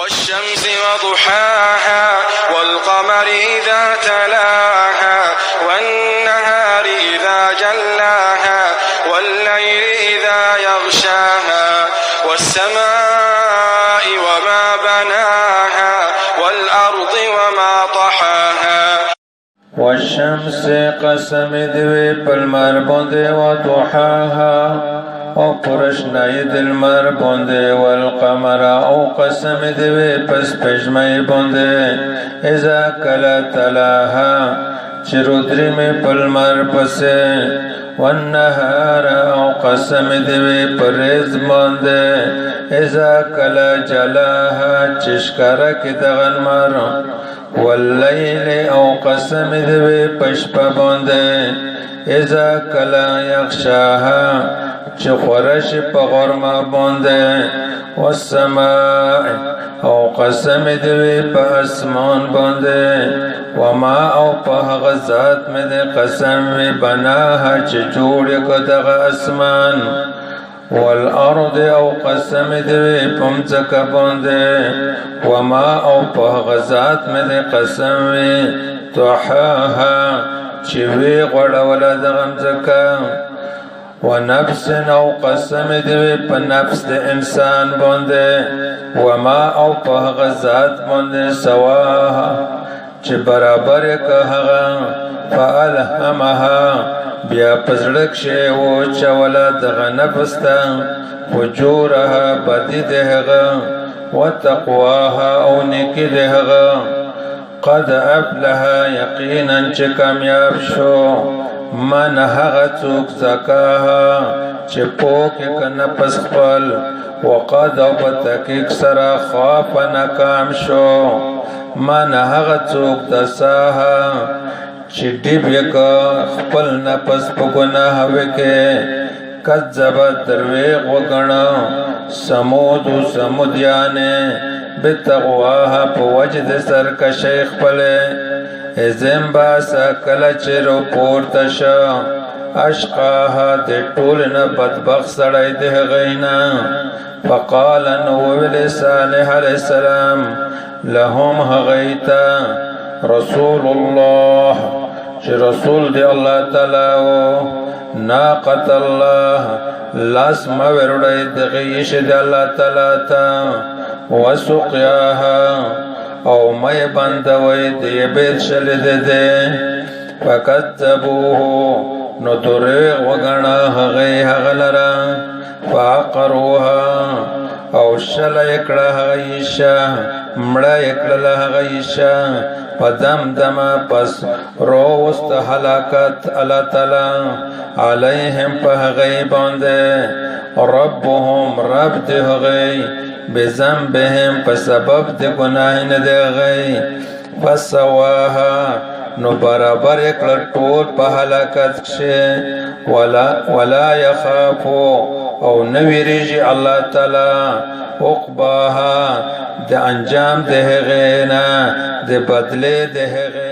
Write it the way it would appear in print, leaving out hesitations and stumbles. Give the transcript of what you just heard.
والشمس وضحاها والقمر إذا تلاها والنهار إذا جلاها والليل إذا يغشاها والسماء وما بناها والأرض وما طحاها والشمس قسم دوی پلمر بونده وضحاها او پرشنای دلمر بونده والقمر او قسم دوی پس پشمای بونده اذا کلا تلاها چرودری میں پلمر پسے والنهار او قسم دوی پریز بونده اذا کلا جلاها چشکارا کی دغنمر واللیل او قسم دوی پشپ بونده اذا کلا یغشاها چه خورش پا غرما بونده والسماء او قسم دوی پا اسمان بونده وما او پا غزات میں دے قسم وی بناها چه جوڑی کدغ اسمان والارض او قسم دوی پمزک بونده وما او پا غزات میں دے قسم وی طحاها چه وی غڑا ولا دغمزکا ونفس او قسم دوی پا نفس دے انسان بونده وما او پا غزات بونده سواها چه برابر کهغا فالهمها بیا پزړک شی و چولا دغه نفس ته فجورها بدی دهغه وتقواها او نیکی دهغه قد افلها یقینا چې کامیاب شو من هغه څوک زکاها چې پوک ک نفس خپل وقد او پتکیک سره خاف ناکام شو من هغه څوک دساها چې ډیب یک خپل نفس په ګناه وکې کذبت درویغ وګڼه سمودیانه بتقواها په وجد سرکشی خپله ازم باسا کله چې رو پورته شه اشقاها د ټول نه بدبخت سړی د غینا فقال نو ویل صالح علیہ السلام لهم هغیتا رسول الله چې رسول دی الله تعالی او ناقت الله لاس ما ورړی دغه یې دی الله تعالی ته وسقياها او مې بندوي دی بیت شل ده فكذبوه نو دروغ وګڼه هغه لرا فعقروها او شل یکړه هغه مړه یکړه هغه فدمدم پس روست حلاکت اللہ تعالی علیہم پہ غی باندے ربهم رب دے غی بزنبهم پہ سبب دے گناہن دے غی فسواها نو برابر اکڑ ٹول پہ حلاکت شے ولا یخافو او نویریجی اللہ تعالی عقباها د انجام ده غینا د بدله ده غینا